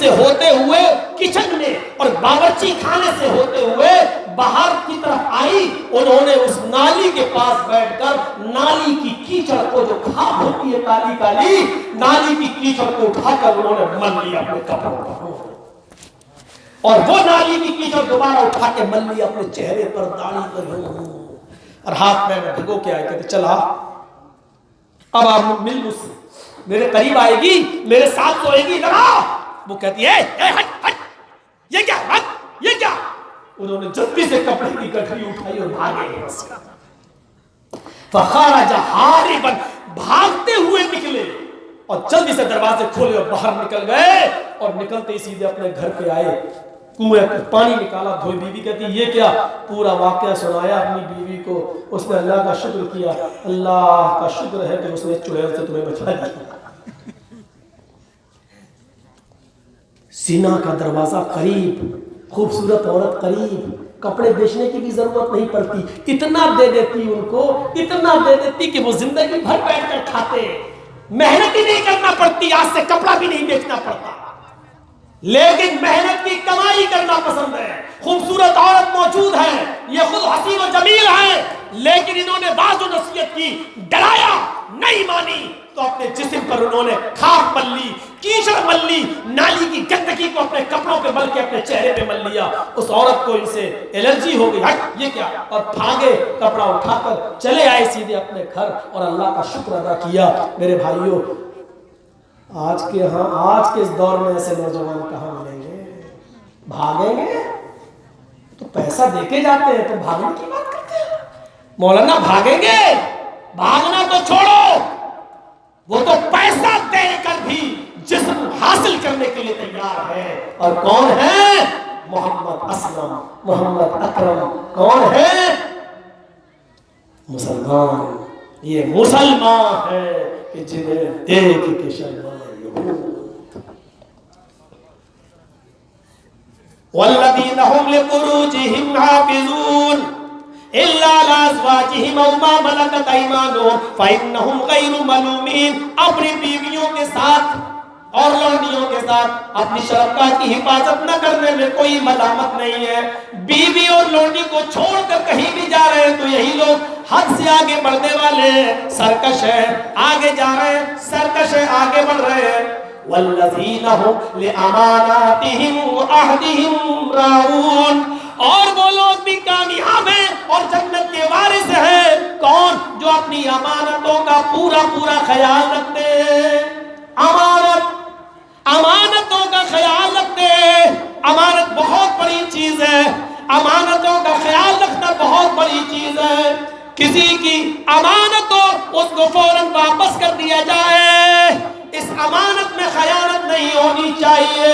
سے ہوتے ہوئے کچن میں اور باورچی خانے سے ہوتے ہوئے باہر کی طرف آئی. انہوں نے اس نالی کے پاس بیٹھ کر نالی کی کیچڑ کو جو کھاد ہوتی ہے کالی کالی نالی کی کیچڑ کو اٹھا کر انہوں نے مل لیا اپنے کپڑوں پر, اور وہ نالی کی کیچڑ دوبارہ اٹھا کے مل لیا اپنے چہرے پر, داڑھی پر, اور ہاتھ میں بھگو کے آئے کہتے چلا اب آپ مل مجھ سے, میرے قریب آئے گی, میرے ساتھ سوئے گی, لڑا. وہ کہتی ہے ہٹ ہٹ, یہ کیا ہٹ, یہ کیا. انہوں نے جلدی سے کپڑے کی گٹھری اٹھائی اور بھاگے. فخرج ہاربا, بھاگتے ہوئے نکلے اور جلدی سے دروازے کھولے اور باہر نکل گئے, اور نکلتے ہی سیدھے اپنے گھر پہ آئے. کنویں پر پانی نکالا, دھوئی. بیوی کہتی یہ کیا؟ پورا واقعہ سنایا اپنی بیوی کو. اس نے اللہ کا شکر کیا, اللہ کا شکر ہے کہ اس نے چڑیل سے تمہیں بچا دیا. زنا کا دروازہ قریب, خوبصورت عورت قریب, کپڑے بیچنے کی بھی ضرورت نہیں پڑتی, اتنا دے دیتی ان کو, اتنا دے دیتی کہ وہ زندگی بھر بیٹھ کر کھاتے, محنت ہی نہیں کرنا پڑتی, آج سے کپڑا بھی نہیں بیچنا پڑتا, لیکن محنت کی کمائی کرنا پسند ہے. خوبصورت عورت موجود ہے, یہ خود حسین و جمیل ہے, لیکن انہوں نے واعظ و نصیحت کی, ڈرایا, نہیں مانی, تو اپنے جسم پر انہوں نے کھاک مل لی, کیچڑ مل لی, نالی کی گندگی کو اپنے کپڑوں پہ مل کے اپنے چہرے پہ مل لیا. اس عورت کو ان سے الرجی ہو گئی, ہٹ یہ کیا, اور بھاگے, کپڑا اٹھا کر چلے آئے سیدھے اپنے گھر, اور اللہ کا شکر ادا کیا. میرے بھائیوں, آج کے اس دور میں ایسے نوجوان کہاں ملیں گے؟ بھاگیں گے تو پیسہ دے کے جاتے ہیں, تو بھاگنے کی بات کرتے ہیں. مولانا بھاگیں گے, بھاگنا تو چھوڑو, وہ تو پیسہ دے کر بھی جسم حاصل کرنے کے لیے تیار ہے. اور کون ہے؟ محمد اسلم, محمد اکرم. کون ہے؟ مسلمان. یہ مسلمان ہے کہ جنہیں دیکھ کے شرمائے. والذین هم لفروجهم حافظون الا على ازواجهم او ما ملكت ايمانهم فانهم غير ملومين. اپنی بیویوں کے ساتھ اور لونڈیوں کے ساتھ اپنی شرافت کی حفاظت نہ کرنے میں کوئی ملامت نہیں ہے. بیوی اور لونڈی کو چھوڑ کر کہیں بھی جا رہے ہیں تو یہی لوگ حد سے آگے بڑھنے والے ہیں, سرکش ہیں, آگے جا رہے ہیں, سرکش ہیں, آگے بڑھ رہے ہیں. والذین هم لاماناتهم وعهدهم راعون. اور وہ لوگ بھی کامیاب ہیں اور جنت کے وارث ہیں. کون؟ جو اپنی امانتوں کا پورا پورا خیال رکھتے ہیں. امانتوں کا خیال رکھتے ہیں. امانت بہت بڑی چیز ہے, امانتوں کا خیال رکھنا بہت بڑی چیز ہے. کسی کی امانت ہو اس کو فوراً واپس کر دیا جائے, اس امانت میں خیانت نہیں ہونی چاہیے.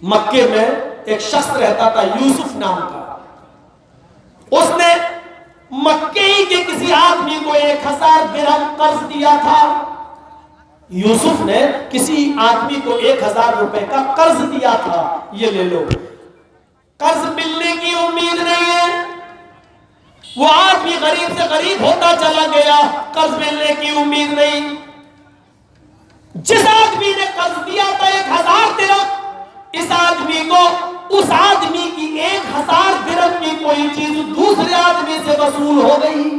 مکے میں ایک شخص رہتا تھا یوسف نام کا. اس نے مکے ہی کے کسی آدمی کو 1000 درہم قرض دیا تھا. یوسف نے کسی آدمی کو 1000 روپے کا قرض دیا تھا, یہ لے لو. قرض ملنے کی امید نہیں ہے, وہ آدمی غریب سے غریب ہوتا چلا گیا, قرض ملنے کی امید نہیں. جس آدمی نے قرض دیا تھا 1000 درہم, اس آدمی کو اس آدمی کی 1000 درہم کی کوئی چیز دوسرے آدمی سے وصول ہو گئی.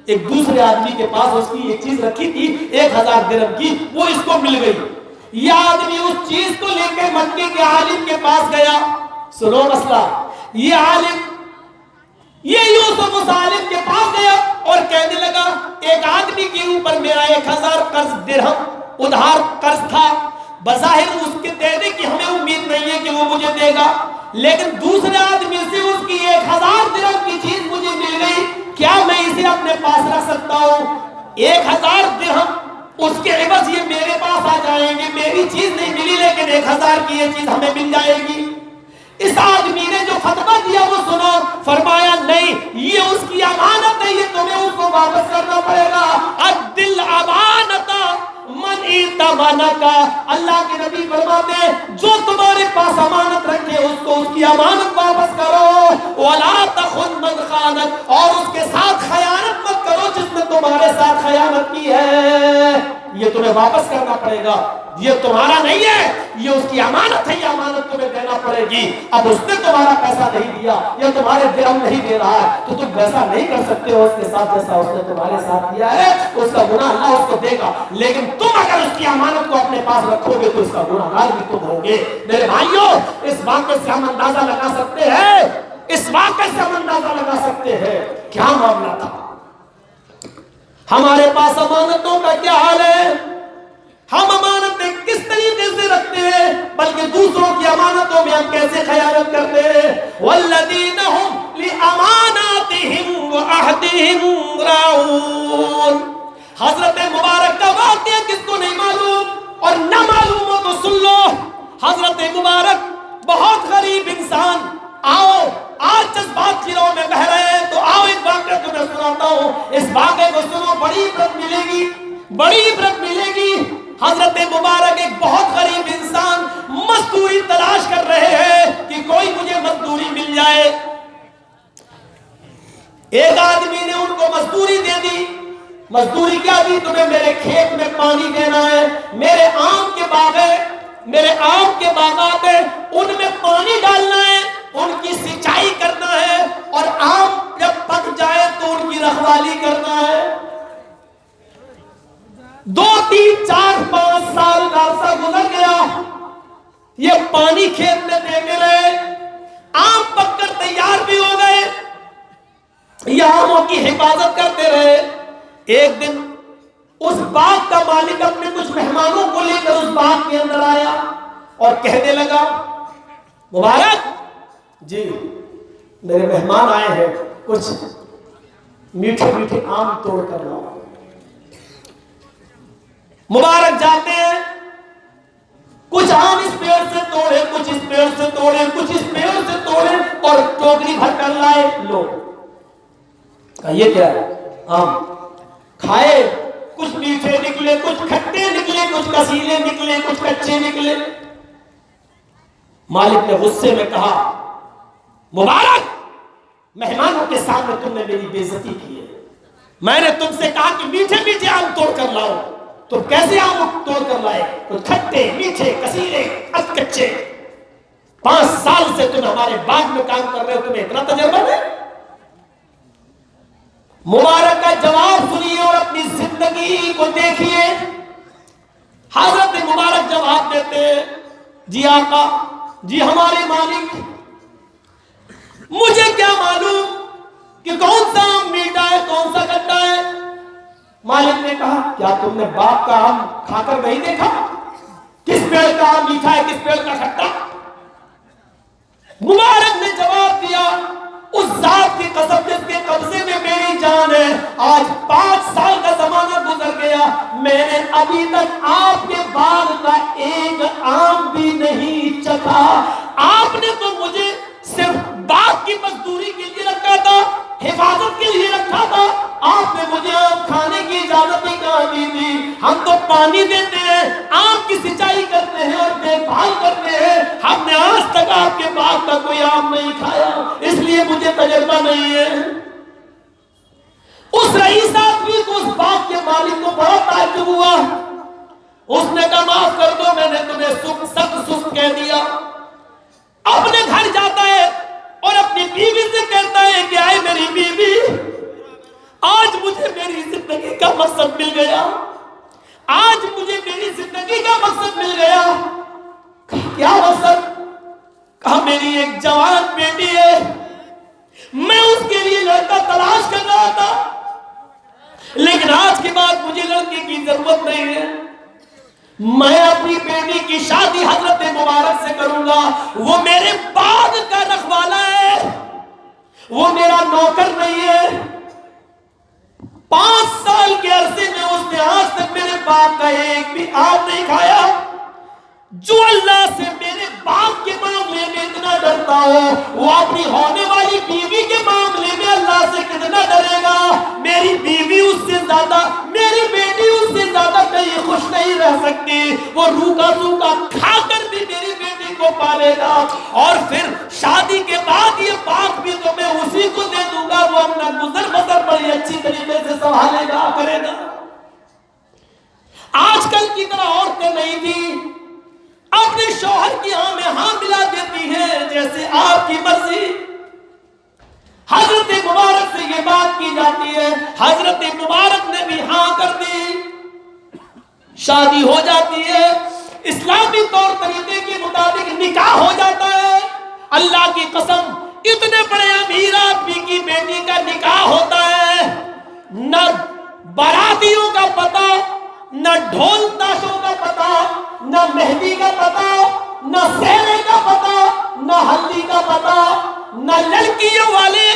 ایک دوسرے آدمی کے پاس اس کی ایک چیز رکھی تھی 1000 درہم کی, وہ اس کو مل گئی. یہ آدمی اس چیز کو لے کے مکے کے عالم کے پاس گیا. سنو مسئلہ, یہ عالم, یہ یوسف اس عالم کے پاس گیا اور کہنے لگا ایک آدمی کے اوپر میرا 1000 قرض درہم ادھار قرض تھا. بظاہر اس کے دینے کی ہمیں امید نہیں ہے کہ وہ مجھے دے گا, لیکن دوسرے آدمی سے اس کی 1000 درہم کی چیز مجھے مل گئی, کیا میں اسے اپنے پاس رکھ سکتا ہوں؟ 1000 درہم اس کے عوض یہ میرے پاس آ جائیں گے. میری چیز نہیں ملی لیکن 1000 کی یہ چیز ہمیں مل جائے گی. اس آدمی نے جو فتویٰ دیا وہ سنو. فرمایا نہیں, یہ اس کی امانت ہے, یہ تمہیں اس کو واپس کرنا پڑے گا. الدل امانت من ائتمنک. اللہ کے نبی فرماتے ہیں جو تمہارے پاس امانت رکھے اس کو اس کی امانت واپس کرو. ولا تخن من خانک, اور اس کے ساتھ خیانت مت کرو جس نے تمہارے ساتھ خیانت کی ہے, یہ تمہیں واپس کرنا پڑے گا, یہ تمہارا نہیں ہے. یہ اس کی امانت ہے, یہ امانت تمہیں دینا پڑے گی. اب اس نے تمہارا پیسہ نہیں دیا یا تمہارے درہم نہیں دے رہا ہے تو تم ویسا نہیں کر سکتے ہو اس کے ساتھ جیسا اس نے تمہارے ساتھ کیا ہے. اس کا گناہ اللہ اس کو دے گا, لیکن تم اگر اس کی امانت کو اپنے پاس رکھو گے تو اس کا گناہ گار بھی تم ہوگے. میرے بھائیوں, اس واقعے سے ہم اندازہ لگا سکتے ہیں, اس واقعے سے ہم اندازہ لگا سکتے ہیں کیا معاملہ تھا. ہمارے پاس امانتوں کا کیا حال ہے, ہم امانتیں کس طریقے سے رکھتے ہیں, بلکہ دوسروں کی امانتوں میں ہم کیسے خیانت کرتے ہیں. والذین هم لاماناتهم وعہدهم راعون. حضرت مبارک کا واقعہ کس کو نہیں معلوم, اور نہ معلوم ہو تو سن لو. حضرت مبارک بہت غریب انسان. آؤ آج جذبات کی راہ میں بہ رہے ہیں تو آؤ ایک واقعہ تمہیں سناتا ہوں. اس واقعے کو سنو, بڑی عبرت ملے گی, بڑی عبرت ملے گی. حضرت مبارک ایک بہت غریب انسان مزدوری تلاش کر رہے ہیں کہ کوئی مجھے مزدوری مل جائے. ایک آدمی نے ان کو مزدوری دے دی. مزدوری کیا دی؟ تمہیں میرے کھیت میں پانی دینا ہے, میرے آم کے باغ ہے, میرے آم کے باغات ہیں, ان میں پانی ڈالنا ہے, ان کی سینچائی کرنا ہے, اور آم جب پک جائے تو ان کی رکھوالی کرنا ہے. 2 3 4 5 سال کا عرصہ گزر گیا. یہ پانی کھیت میں دیتے رہے, آم پک کر تیار بھی ہو گئے, یہ آموں کی حفاظت کرتے رہے. ایک دن اس باغ کا مالک اپنے کچھ مہمانوں کو لے کر اس باغ کے اندر آیا اور کہنے لگا, مبارک جی میرے مہمان آئے ہیں, کچھ میٹھے میٹھے آم توڑ کر لاؤ. مبارک جاتے ہیں, کچھ آم اس پیڑ سے توڑے, کچھ اس پیڑ سے توڑے, کچھ اس پیڑ سے توڑے, اور ٹوکری بھر کر لائے. لو, یہ کیا ہے؟ آم. کھائے, کچھ میٹھے نکلے, کچھ کھٹے نکلے, کچھ کسیلے نکلے, کچھ کچے نکلے. مالک نے غصے میں کہا, مبارک مہمانوں کے سامنے تم نے میری بے عزتی کی ہے. میں نے تم سے کہا کہ میٹھے میٹھے آم توڑ کر لاؤ, تو کیسے آم توڑ کر لائے؟ کچھ کھٹے, میٹھے, کسیلے, کچے. 5 سال سے تم ہمارے باغ میں کام کر رہے ہو, تمہیں اتنا تجربہ ہے؟ مبارک کا جواب سنیے اور اپنی زندگی کو دیکھیے. حضرت مبارک جواب دیتے, جی آقا, جی ہمارے مالک, مجھے کیا معلوم کہ کون سا آم میٹھا ہے کون سا کھٹا ہے. مالک نے کہا, کیا تم نے باپ کا آم کھا کر نہیں دیکھا, کس پیڑ کا آم میٹھا ہے کس پیڑ کا کھٹا؟ مبارک نے جواب دیا, اس ذات کی قسم جس کے قبضے میں میری جان ہے, آج 5 سال کا زمانہ گزر گیا, میں نے ابھی تک آپ کے باغ کا ایک آم بھی نہیں چکھا. آپ نے تو مجھے صرف باغ کی مزدوری کے لیے رکھا تھا, حفاظت کے لیے رکھا تھا, آپ نے مجھے آم کھانے کی اجازت ہی کہاں دی تھی. ہم تو پانی دیتے ہیں, آم کی سینچائی کرتے ہیں اور دیکھ بھال کرتے ہیں, ہم نے آج تک آپ کے باغ کا کوئی آم نہیں کھایا, اس لیے مجھے تجربہ نہیں ہے. اس رئیس آدمی کو, اس باغ کے مالک کو بڑا تعجب ہوا. اس نے کہا, معاف کر دو, میں نے تمہیں سخت سست کہہ دیا. اپنے گھر جاتا ہے اور اپنی بیوی سے کہتا ہے کہ آئے میری بیوی, آج مجھے میری زندگی کا مقصد مل گیا, آج مجھے میری زندگی کا مقصد مل گیا. کیا مقصد؟ کہا میری ایک جوان بیٹی ہے, میں اس کے لیے لڑکا تلاش کر رہا تھا, لیکن آج کے بعد مجھے لڑکے کی ضرورت نہیں ہے. میں اپنی بیٹی کی شادی حضرت مبارک سے کروں گا. وہ میرے باغ کا رکھوالا ہے, وہ میرا نوکر نہیں ہے. 5 سال کے عرصے میں اس نے آج تک میرے باغ کا ایک بھی آم نہیں کھایا. جو اللہ سے میرے باپ کے معاملے میں اتنا ڈرتا ہو, وہ اپنی ہونے والی بیوی کے معاملے میں اللہ سے کتنا ڈرے گا. میری بیوی اس سے زیادہ, میری بیٹی اس سے زیادہ کہیں خوش نہیں رہ سکتی. وہ روکا سوکھا کھا کر بھی میری بیٹی کو پالے گا, اور پھر شادی کے بعد یہ باغ بھی تو میں اسی کو دے دوں گا, وہ اپنا گزر بسر بڑی اچھی طریقے سے سنبھالے گا, کرے گا. آج کل کی طرح عورتیں نہیں تھی, اپنے شوہر کی ہاں میں ہاں ملا دیتی ہیں جیسے آپ کی مرضی. حضرت مبارک سے یہ بات کی جاتی ہے, حضرت مبارک نے بھی ہاں کر دی, شادی ہو جاتی ہے, اسلامی طور طریقے کے مطابق نکاح ہو جاتا ہے. اللہ کی قسم اتنے بڑے امیر آدمی کی بیٹی کا نکاح ہوتا ہے, نہ باراتیوں کا پتہ, نہ ڈھول تاشوں کا پتہ, نہ مہندی کا پتہ, نہ سہرے کا پتہ, نہ ہلدی کا پتہ, نہ لڑکیوں والے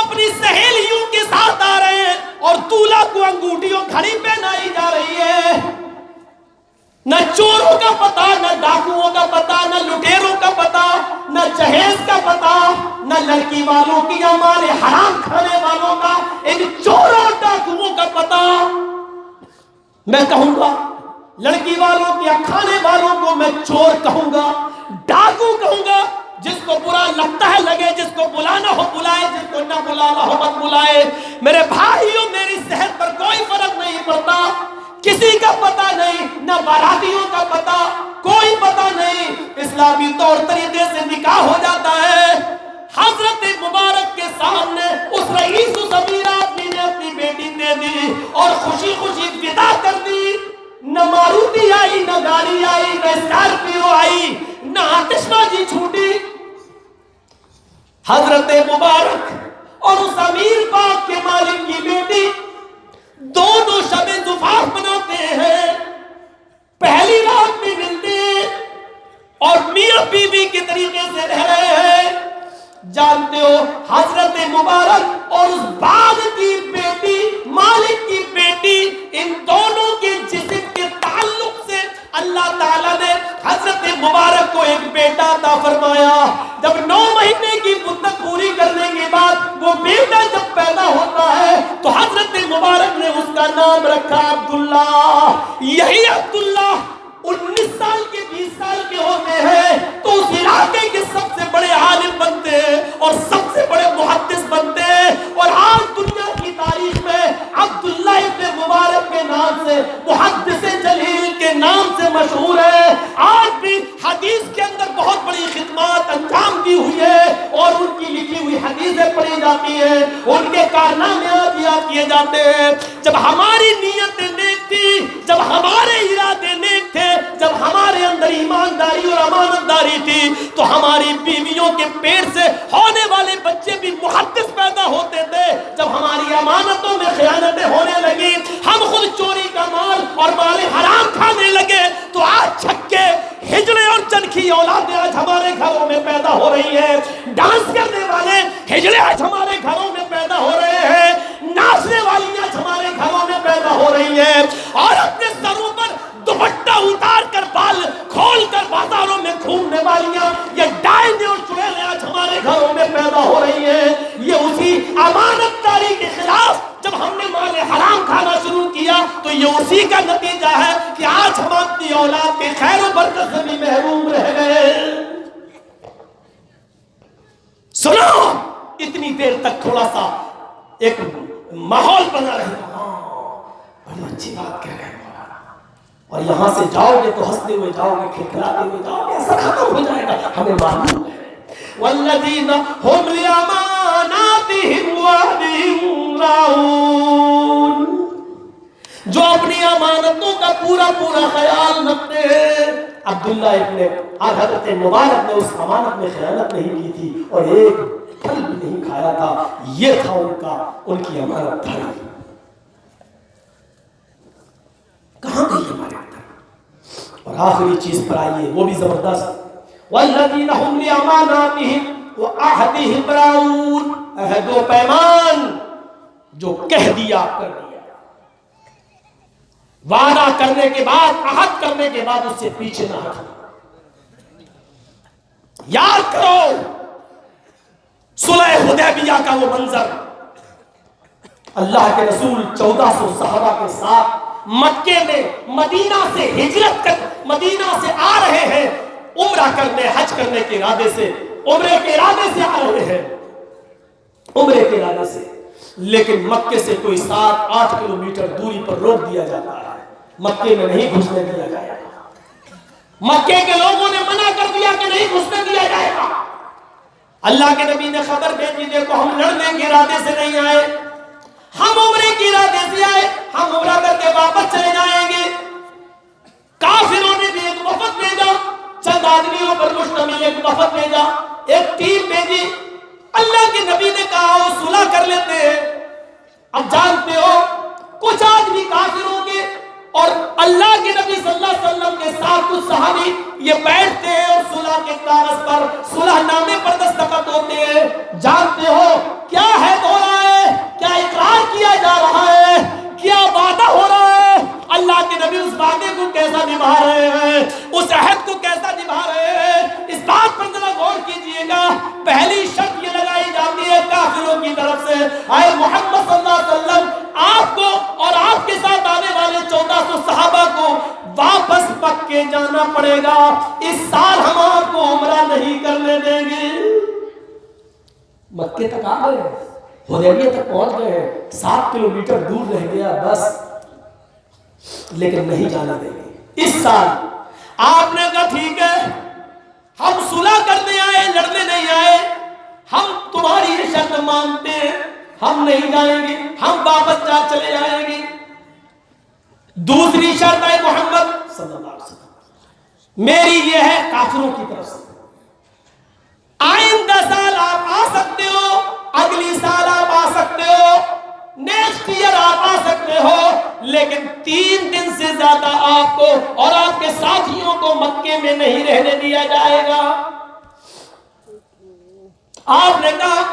اپنی سہیلیوں کے ساتھ آ رہے ہیں اور دولہا کو انگوٹھیوں گھڑی پہنائی جا رہی ہے. نہ چوروں کا پتہ, نہ ڈاکوؤں کا پتہ, نہ لٹیروں کا پتہ, نہ جہیز کا پتہ, نہ لڑکی والوں کی یا مال حرام کھانے والوں کا, ان چوروں اور ڈاکوؤں کا پتہ. میں کہوں گا لڑکی والوں کی یا کھانے والوں کو میں چور کہوں گا, ڈاکو کہوں گا. جس کو برا لگتا ہے لگے, جس کو بلانا ہو بلائے, جس کو نہ بلانا ہو مت بلائے. میرے بھائیوں میری صحت پر کوئی فرق نہیں پڑتا, کسی کا پتہ نہیں, نہ باراتیوں کا پتہ, کوئی پتہ نہیں. اسلامی طور طریقے سے نکاح ہو جاتا ہے. حضرت مبارک کے سامنے اس رئیس الضمیر آدمی نے اپنی بیٹی دے دی اور خوشی خوشی ودا کر دی. نہ ماروتی آئی, نہ گاڑی آئی, نہ اسکارپیو آئی, نہ آتش بازی چھوٹی. حضرت مبارک اور اس امیر پاک کے مالک کی بیٹی دونوں شب زفاف مناتے ہیں. پہلی رات میں ملتے ہیں اور میاں بیوی کے طریقے سے رہ رہے ہیں. جانتے ہو حضرت مبارک اور اس باغ کی بیٹی, مالک کی بیٹی, ان دونوں کے جسم کے تعلق سے اللہ تعالیٰ نے حضرت مبارک کو ایک بیٹا عطا فرمایا. جب 9 مہینے کی مدت پوری کرنے کے بعد وہ بیٹا جب پیدا ہوتا ہے تو حضرت مبارک نے اس کا نام رکھا عبداللہ. یہی عبداللہ 19 سال کے 20 سال کے ہوتے ہیں تو اس علاقے کے سب سے بڑے عالم بنتے ہیں اور سب سے بڑے محدث بنتے ہیں. اور آج دنیا کی تاریخ میں عبداللہ ابن مبارک کے نام سے, محدث جلیل کے نام سے مشہور ہے. آج بھی حدیث کے اندر بہت بڑی خدمات انجام دی ہوئی ہے اور ان کی لکھی ہوئی حدیثیں پڑھی جاتی ہیں, ان کے کارنامے یاد کیے جاتے ہیں. جب ہماری نیتیں نیک تھی, جب ہمارے ارادے نیک تھے, جب ہمارے اندر ایمانداری اور امانت داری تھی تو ہماری بیویوں کے پیٹ سے ہونے والے بچے بھی محدث پیدا ہوتے تھے. جب ہماری امانتوں میں خیانتیں ہونے لگی, ہم خود چوری کا مال اور مال حرام کھانے لگے تو آج چھکے, ہجڑے اور چنکھی اولادیں آج ہمارے گھروں میں پیدا ہو رہی ہیں. ڈانس کرنے والے ہجڑے آج ہمارے گھروں میں پیدا ہو رہے ہیں, ناچنے والی آج ہمارے گھروں میں پیدا ہو رہی ہیں, اور اپنے سروں پر دوپٹہ اتار کر بال کھول کر بازاروں میں گھومنے والیاں یہ ڈائنے اور چڑیلیں آج ہمارے گھروں میں پیدا ہو رہی ہیں. یہ اسی امانت داری کے خلاف جب ہم نے مال حرام کھانا شروع کیا تو یہ اسی کا نتیجہ ہے کہ آج ہم اپنی اولاد کے خیر و برکت سے بھی محروم رہ گئے. سنو, اتنی دیر تک تھوڑا سا ایک ماحول بنا رہے, بڑی اچھی بات کہہ رہے ہیں, اور یہاں سے جاؤ گے تو ہنستے ہوئے جاؤ گے, کھلکھلاتے ہوئے جاؤ گے, ایسا ختم ہو جائے گا. ہمیں معلوم ہے والذین هم لأماناتهم وعهدهم راعون, جو اپنی امانتوں کا پورا پورا خیال رکھتے ہیں. عبداللہ ابن حضرت مبارک نے اس امانت میں خیانت نہیں کی تھی اور ایک پھل بھی نہیں کھایا تھا. یہ تھا ان کی امانت داری. کہاں گئی ہمارے اندر؟ اور آخری چیز پر آئیے, وہ بھی زبردست. والذین هم لأماناتهم وعهدهم راعون, عہد و پیمان جو کہہ دیا کر دیا, وعدہ کرنے کے بعد, عہد کرنے کے بعد اس سے پیچھے نہ ہٹنا. یاد کرو صلح حدیبیہ کا وہ منظر, اللہ کے رسول 1400 صحابہ کے ساتھ مکے میں مدینہ سے ہجرت کر مدینہ سے آ رہے ہیں, عمرہ کرنے, حج کرنے کے ارادے سے, عمرے کے ارادے سے آ رہے ہیں, عمرے کے ارادے سے. لیکن مکے سے کوئی 7-8 کلومیٹر دوری پر روک دیا جاتا ہے, مکے میں نہیں گھسنے دیا جائے گا. مکے کے لوگوں نے منع کر دیا کہ نہیں گھسنے دیا جائے گا. اللہ کے نبی نے خبر بھیجی دیکھو ہم لڑنے کے ارادے سے نہیں آئے, ہم عمرے کے ارادے سے آئے, ہم عمرہ کر کے واپس چلے جائیں گے. کافروں نے بھی ایک وفد بھیجا, چند آدمیوں پر مشتمل ایک وفد بھیجا, ایک ٹیم بھیجی. اللہ کے نبی نے کہا وہ صلح کر لیتے ہیں. اب جانتے ہو کچھ آدمی کافروں کے اور اللہ کے نبی صلی اللہ علیہ وسلم کے ساتھ کچھ صحابی یہ بیٹھتے ہیں اور صلح کے کاغذ پر, صلح نامے پر دستخط ہوتے ہیں. جانتے ہو کیا ہے ہو رہا ہے, کیا اقرار کیا جا رہا ہے, کیا وعدہ ہو رہا ہے. اللہ کے نبی اس وعدے کو کیسا نبھا رہے ہیں, اس عہد کو کیسا نبھا رہے ہیں, اس بات پر ذرا غور کیجئے گا. پہلی شرط یہ لگائی جاتی ہے کافروں کی طرف سے, اے محمد صلی اللہ علیہ وسلم آپ کو اور آپ کے ساتھ آنے والے 1400 صحابہ کو واپس مکے جانا پڑے گا. اس سال ہم آپ کو عمرہ نہیں کرنے دیں گے. مکے تک آ گئے, حدیبیہ تک پہنچ گئے, 7 کلومیٹر دور رہ گیا بس, لیکن نہیں جانا دیں گے. اس سال آپ نے کہا ٹھیک ہے ہم صلح کرنے آئے, لڑنے نہیں آئے, ہم تمہاری یہ شرط مانتے ہیں, ہم نہیں جائیں گے, ہم واپس جا چلے جائیں گے. دوسری شرط ہے محمد صلی اللہ علیہ وسلم میری یہ ہے کافروں کی طرف سے, آئندہ سال آپ آ سکتے ہو, اگلی سال آپ آ سکتے ہو, نیکسٹ ایئر آپ آ سکتے ہو, لیکن 3 دن سے زیادہ آپ کو اور آپ کے ساتھیوں کو مکے میں نہیں رہنے دیا جائے گا. آپ نے کہا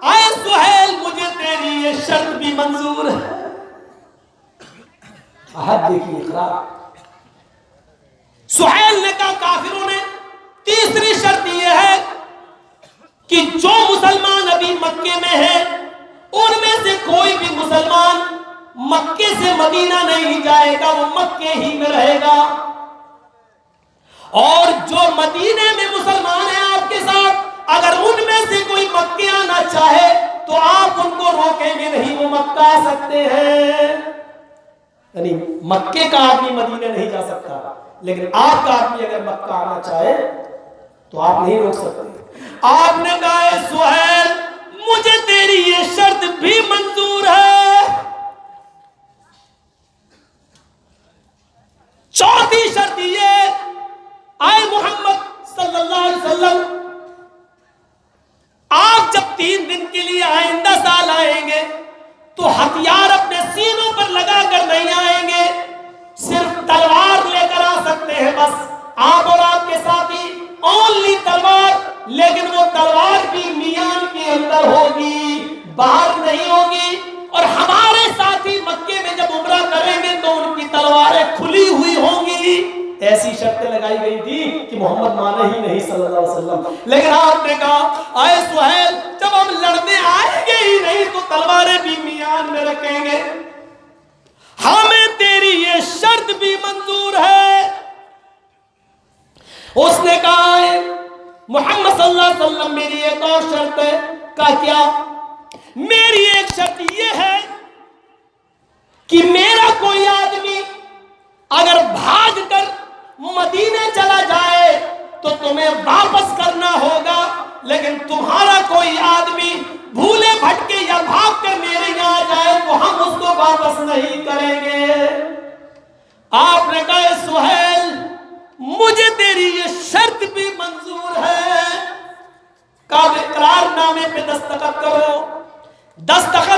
اے سہیل مجھے تیری یہ شرط بھی منظور ہے. عہد دیکھیے اقرار. سہیل نے کہا کافروں نے تیسری شرط یہ ہے کہ جو مسلمان ابھی مکے میں ہیں ان میں سے کوئی بھی مسلمان مکے سے مدینہ نہیں جائے گا, وہ مکے ہی میں رہے گا. اور جو مدینے میں مسلمان ہیں آپ کے ساتھ, اگر ان میں سے کوئی مکے آنا چاہے تو آپ ان کو روکیں گے نہیں, وہ مکہ آ سکتے ہیں. یعنی مکے کا آدمی مدینے نہیں جا سکتا, لیکن آپ کا آدمی اگر مکہ آنا چاہے تو آپ نہیں روک سکتے. آپ نے کہا اے سہیل مجھے تیری یہ شرط بھی منظور ہے. چوتھی شرط یہ اے محمد صلی اللہ علیہ وسلم آپ جب 3 دن کے لیے آئندہ سال آئیں گے تو ہتھیار اپنے سینوں پر لگا کر نہیں آئیں گے, صرف تلوار لے کر آ سکتے ہیں بس, آپ اور آپ کے ساتھی اونلی تلوار, لیکن وہ تلوار بھی میان کے اندر ہوگی, باہر نہیں ہوگی. اور ہمارے ساتھی مکے میں جب عمرہ کریں گے تو ان کی تلواریں کھلی ہوئی ہوں گی. ایسی شرطیں لگائی گئی تھی کہ محمد مانے ہی نہیں صلی اللہ علیہ وسلم. لیکن آپ نے کہا اے سہیل جب ہم لڑنے آئیں گے ہی نہیں تو تلواریں بھی میان میں رکھیں گے, ہمیں تیری یہ شرط بھی منظور ہے. اس نے کہا محمد صلی اللہ علیہ وسلم میری ایک اور شرط ہے. کہا کیا؟ میری ایک شرط یہ ہے کہ میرا کوئی آدمی اگر بھاگ کر مدینے چلا جائے تو تمہیں واپس کرنا ہوگا, لیکن تمہارا کوئی آدمی بھولے بھٹکے یا بھاگ کر میرے یہاں جائے تو ہم اس کو واپس نہیں کریں گے. آپ نے کہا سہیل مجھے تیری یہ شرط بھی منظور ہے. کہا اقرار نامے پہ دستخط کرو. دستخط